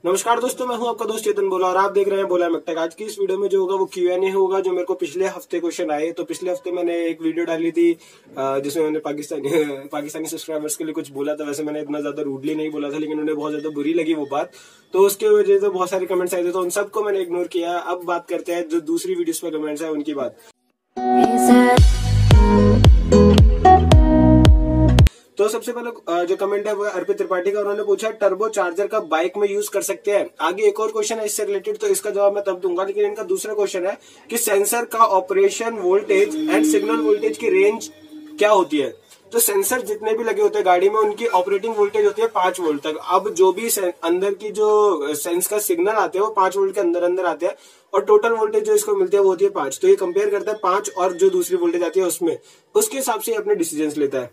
नमस्कार दोस्तों, मैं हूं आपका दोस्त चेतन बोला और आप देख रहे हैं बोला मैकटेक। आज की इस वीडियो में जो होगा वो Q&A होगा जो मेरे को पिछले हफ्ते क्वेश्चन आए। तो पिछले हफ्ते मैंने एक वीडियो डाली थी जिसमें मैंने पाकिस्तानी सब्सक्राइबर्स के लिए कुछ बोला था। वैसे मैंने इतना ज्यादा रूडली नहीं बोला था, लेकिन उन्हें बहुत ज्यादा बुरी लगी वो बात, तो उसके वजह से बहुत सारे कमेंट्स आए थे, तो उन सबको मैंने इग्नोर किया। अब बात करते हैं जो दूसरी वीडियोस पे कमेंट्स है उनकी बात। तो सबसे पहले जो कमेंट है वो अर्पित त्रिपाठी का। उन्होंने पूछा टर्बो चार्जर का बाइक में यूज कर सकते हैं। आगे एक और क्वेश्चन है इससे रिलेटेड, तो इसका जवाब मैं तब दूंगा। लेकिन इनका दूसरा क्वेश्चन है कि सेंसर का operation voltage and signal voltage की रेंज क्या होती है। तो सेंसर जितने भी लगे होते हैं गाड़ी में उनकी ऑपरेटिंग वोल्टेज होती है 5 वोल्ट तक। अब जो भी अंदर की जो सेंस का सिग्नल आते हैं वो 5 वोल्ट के अंदर अंदर आते हैं और टोटल वोल्टेज जो इसको मिलती है वो होती है 5। तो ये कंपेयर करता है 5 और जो दूसरी वोल्टेज आती है उसमें, उसके हिसाब से अपने डिसीजन लेता है।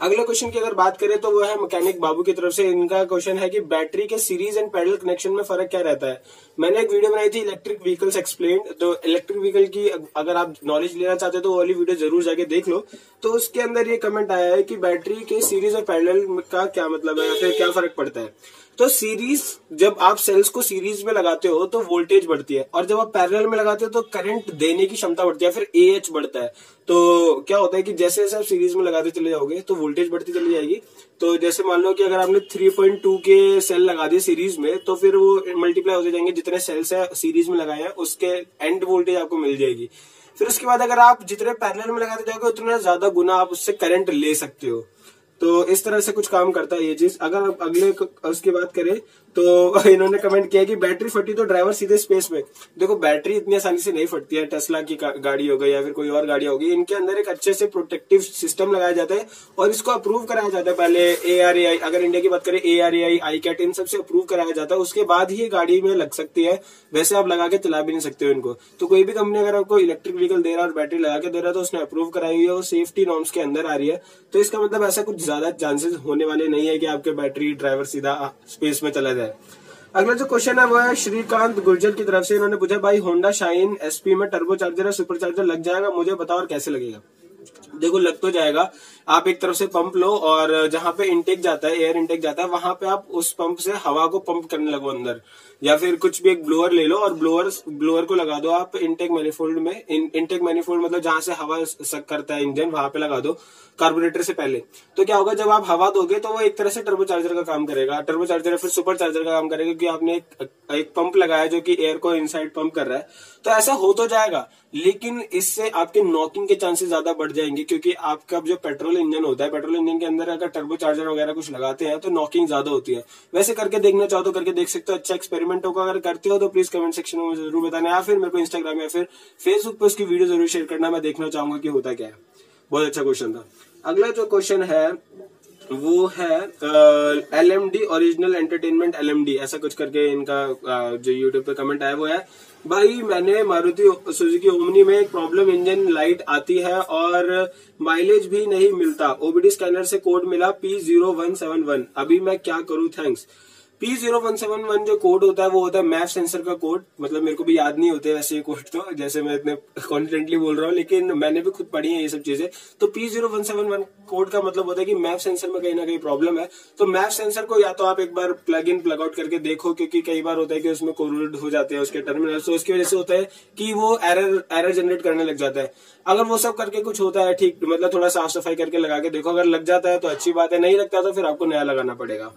अगले क्वेश्चन की अगर बात करें तो वो है मैकेनिक बाबू की तरफ से। इनका क्वेश्चन है कि बैटरी के सीरीज एंड पैरेलल कनेक्शन में फर्क क्या रहता है। मैंने एक वीडियो बनाई थी इलेक्ट्रिक व्हीकल्स एक्सप्लेन्ड, तो इलेक्ट्रिक व्हीकल की अगर आप नॉलेज लेना चाहते हो तो वो वाली वीडियो जरूर जाके देख लो। तो उसके अंदर ये कमेंट आया है कि बैटरी के सीरीज और पैरेलल का क्या मतलब है या फिर क्या फर्क पड़ता है। तो सीरीज, जब आप सेल्स को सीरीज में लगाते हो तो वोल्टेज बढ़ती है, और जब आप पैरेलल में लगाते हो तो करंट देने की क्षमता बढ़ती है, फिर AH बढ़ता है। तो क्या होता है कि जैसे जैसे आप सीरीज में लगाते चले जाओगे तो वोल्टेज बढ़ती चली जाएगी। तो जैसे मान लो कि अगर आपने 3.2 के सेल लगा दिए सीरीज में, तो फिर वो मल्टीप्लाई होते जाएंगे, जितने सेल्स है सीरीज में लगाए हैं उसके एंड वोल्टेज आपको मिल जाएगी। फिर उसके बाद अगर आप जितने पैरेलल में लगाते जाओगे उतना ज्यादा गुना आप उससे करंट ले सकते हो। तो इस तरह से कुछ काम करता है ये चीज। अगर आप अगले उसकी बात करें तो इन्होंने कमेंट किया कि बैटरी फटी तो ड्राइवर सीधे स्पेस में। देखो, बैटरी इतनी आसानी से नहीं फटती है। टेस्ला की गाड़ी हो गई या फिर कोई और गाड़ी होगी, इनके अंदर एक अच्छे से प्रोटेक्टिव सिस्टम लगाया जाता है और इसको अप्रूव कराया जाता है। पहले ARAI, अगर इंडिया की बात करें ARAI, ICAT, इन सबसे अप्रूव कराया जाता है, उसके बाद ही गाड़ी में लग सकती है। वैसे आप लगा के चला भी नहीं सकते हो इनको। तो कोई भी कंपनी अगर आपको इलेक्ट्रिक व्हीकल दे रहा है और बैटरी लगा के दे रहा है तो उसने अप्रूव कराई हुई है, वो सेफ्टी नॉर्म्स के अंदर आ रही है। तो इसका मतलब ऐसा कुछ ज्यादा चांसेस होने वाले नहीं है कि आपके बैटरी ड्राइवर सीधा स्पेस में चला जाए। अगला जो क्वेश्चन है वो है श्रीकांत गुर्जर की तरफ से। इन्होंने पूछा भाई होंडा शाइन SP में टर्बो चार्जर या सुपर चार्जर लग जाएगा, मुझे बताओ और कैसे लगेगा। देखो, लग तो जाएगा। आप एक तरफ से पंप लो और जहां पे इनटेक जाता है, एयर इनटेक जाता है, वहां पे आप उस पंप से हवा को पंप करने लगो अंदर, या फिर कुछ भी एक ब्लोअर ले लो और ब्लोअर को लगा दो आप इनटेक मैनिफोल्ड में। इनटेक मैनिफोल्ड मतलब जहां से हवा सक करता है इंजन, वहां पे लगा दो कार्बोरेटर से पहले। तो क्या होगा, जब आप हवा दोगे तो वो एक तरह से टर्बो चार्जर का काम करेगा, टर्बो चार्जर या फिर सुपर चार्जर का काम करेगा, क्योंकि आपने एक पंप लगाया जो कि एयर को इनसाइड पंप कर रहा है। तो ऐसा हो तो जाएगा, लेकिन इससे आपके नॉकिंग के चांसेस ज्यादा बढ़ जाएंगे, क्योंकि आपका जो पेट्रोल इंजन होता है, पेट्रोल इंजन के अंदर अगर टर्बो चार्जर वगैरह कुछ लगाते हैं तो नॉकिंग ज्यादा होती है। वैसे करके देखना चाहो तो करके देख सकते हो, अच्छा एक्सपेरिमेंट होगा। अगर करते हो तो प्लीज कमेंट सेक्शन में जरूर बताना, या फिर मेरे को इंस्टाग्राम या फिर फेसबुक पे उसकी वीडियो जरूर शेयर करना। मैं देखना चाहूंगा कि होता क्या है। बहुत अच्छा क्वेश्चन था। अगला जो क्वेश्चन है वो है LMD ओरिजिनल एंटरटेनमेंट LMD, ऐसा कुछ करके इनका जो यूट्यूब पे कमेंट आया वो है भाई मैंने मारुति सुजुकी ओमनी में एक प्रॉब्लम, इंजन लाइट आती है और माइलेज भी नहीं मिलता। OBD स्कैनर से कोड मिला P0171, अभी मैं क्या करूं, थैंक्स। P0171 जो कोड होता है वो होता है मैप सेंसर का कोड। मतलब मेरे को भी याद नहीं होते वैसे ये कोड, तो जैसे मैं इतने कॉन्फिडेंटली बोल रहा हूँ, लेकिन मैंने भी खुद पढ़ी है ये सब चीजें। तो P0171 कोड का मतलब होता है कि मैप सेंसर में कहीं ना कहीं प्रॉब्लम है। तो मैप सेंसर को या तो आप एक बार प्लग इन प्लग आउट करके देखो, क्योंकि कई बार होता है कि उसमें कोरोड हो जाते हैं उसके टर्मिनल, तो उसकी वजह से होता है कि वो एरर जनरेट करने लग जाता है। अगर वो सब करके कुछ होता है ठीक, मतलब थोड़ा साफ सफाई करके लगा के देखो, अगर लग जाता है तो अच्छी बात है, नहीं लगता तो फिर आपको नया लगाना पड़ेगा।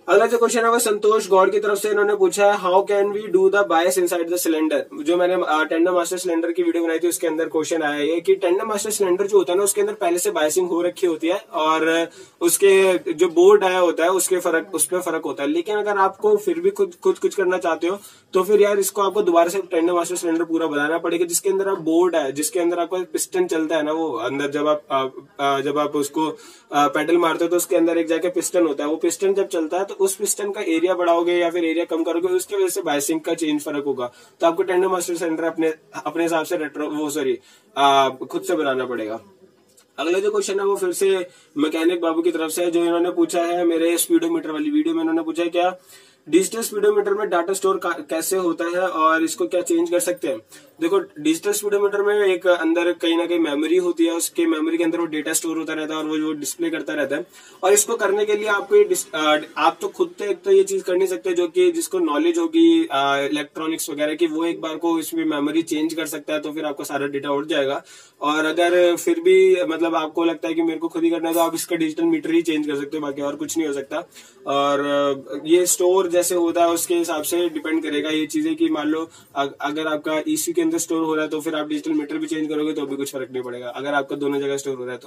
अगला जो क्वेश्चन है वो संतोष गौड़ की तरफ से। इन्होंने पूछा है how can we do the bias inside the cylinder. जो मैंने टेंडर मास्टर सिलेंडर की वीडियो बनाई थी उसके अंदर क्वेश्चन आया है कि टेंडर मास्टर सिलेंडर जो होता है ना उसके अंदर पहले से बायसिंग हो रखी होती है और उसके जो बोर्ड आया होता है उसके उसमें फर्क होता है। लेकिन अगर आपको फिर भी खुद कुछ करना चाहते हो तो फिर यार इसको आपको दोबारा से टेंडर मास्टर सिलेंडर पूरा बनाना पड़ेगा, जिसके अंदर आप बोर्ड है, जिसके अंदर आपका पिस्टन चलता है ना, वो अंदर जब आप उसको पेडल मारते हो तो उसके अंदर एक जाके पिस्टन होता है। वो पिस्टन जब चलता है तो उस पिस्टन का एरिया बढ़ाओगे या फिर एरिया कम करोगे, उसकी वजह से बायसिंग का चेंज फर्क होगा। तो आपको टेंडर मास्टर सिलेंडर अपने हिसाब से खुद से बनाना पड़ेगा। अगला जो क्वेश्चन है वो फिर से मैकेनिक बाबू की तरफ से है, जो इन्होंने पूछा है मेरे स्पीडोमीटर वाली वीडियो में। इन्होंने पूछा है क्या डिजिटल स्पीडोमीटर में डाटा स्टोर कैसे होता है और इसको क्या चेंज कर सकते हैं? देखो, डिजिटल स्पीडोमीटर में एक अंदर कहीं ना कहीं मेमोरी होती है, उसके मेमोरी के अंदर वो डेटा स्टोर होता रहता है और वो डिस्प्ले करता रहता है। और इसको करने के लिए आपको आप तो खुद से एक तो ये चीज कर नहीं सकते, जो कि जिसको नॉलेज होगी इलेक्ट्रॉनिक्स वगैरह की, वो एक बार को इसमें मेमोरी चेंज कर सकता है, तो फिर आपका सारा डेटा उड़ जाएगा। और अगर फिर भी मतलब आपको लगता है कि मेरे को खुद ही करना है, तो आप इसका डिजिटल मीटर ही चेंज कर सकते हो, बाकी और कुछ नहीं हो सकता। और ये स्टोर जैसे होता है उसके हिसाब से डिपेंड करेगा ये चीजें, कि मान लो अगर आपका ईसी के अंदर स्टोर हो रहा है तो फिर आप डिजिटल मीटर भी चेंज करोगे तो भी कुछ फर्क नहीं पड़ेगा, अगर आपका दोनों जगह स्टोर हो रहा है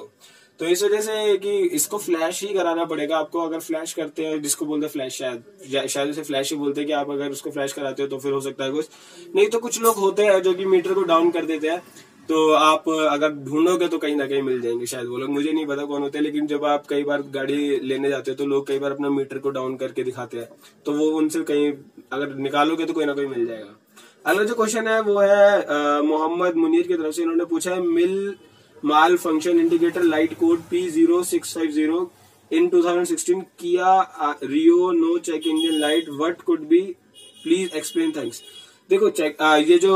तो इस वजह से कि इसको फ्लैश ही कराना पड़ेगा आपको। अगर फ्लैश करते हैं, जिसको बोलते हैं फ्लैश, शायद उसे फ्लैश ही बोलते हैं, कि आप अगर उसको फ्लैश कराते हो तो फिर हो सकता है कुछ नहीं। तो कुछ लोग होते हैं जो कि मीटर को डाउन कर देते हैं, तो आप अगर ढूंढोगे तो कहीं ना कहीं मिल जाएंगे शायद वो लोग, मुझे नहीं पता कौन होते हैं। लेकिन जब आप कई बार गाड़ी लेने जाते हो तो लोग कई बार अपना मीटर को डाउन करके दिखाते हैं, तो वो उनसे कहीं अगर निकालोगे तो कोई ना कोई मिल जाएगा। अगला जो क्वेश्चन है वो है मोहम्मद मुनीर की तरफ से, इन्होंने पूछा है MIL malfunction indicator light code P0650 in 2016 Kia Rio no check engine light, what could be, please explain, thanks. देखो ये जो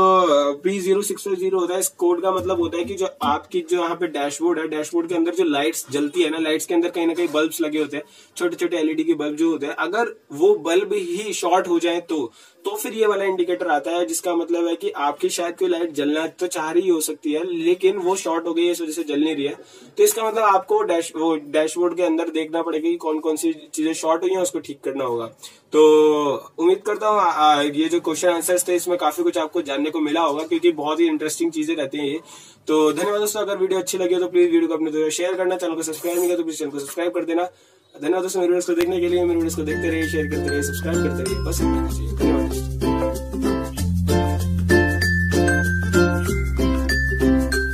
P0650 होता है, इस कोड का मतलब होता है कि जो आपकी जो यहाँ पे डैशबोर्ड है, डैशबोर्ड के अंदर जो लाइट्स जलती है ना, लाइट्स के अंदर कहीं ना कहीं बल्ब्स लगे होते हैं, छोटे छोटे एलईडी के बल्ब जो होते हैं, अगर वो बल्ब ही शॉर्ट हो जाए तो फिर ये वाला इंडिकेटर आता है, जिसका मतलब है कि आपकी शायद कोई लाइट जलना तो चाह रही हो सकती है, लेकिन वो शॉर्ट हो गई है, इस वजह से जल नहीं रही है। तो इसका मतलब आपको डैशबोर्ड के अंदर देखना पड़ेगा कि कौन कौन सी चीजें शॉर्ट हुई हैं, उसको ठीक करना होगा। तो उम्मीद करता हूँ ये जो क्वेश्चन आंसर्स थे इसमें काफी कुछ आपको जानने को मिला होगा, क्योंकि बहुत ही इंटरेस्टिंग चीजें रहती हैं ये। तो धन्यवाद दोस्तों, अगर वीडियो अच्छी लगी हो तो प्लीज वीडियो को अपने दोस्तों शेयर करना, चैनल को सब्सक्राइब नहीं किया तो प्लीज चैनल को सब्सक्राइब कर देना। धन्यवाद दोस्तों, मेरे वीडियोस को देखने के लिए। मेरे वीडियोस को देखते रहिए, शेयर करते रहिए, सब्सक्राइब करते रहिए, बस इतना ही चाहिए।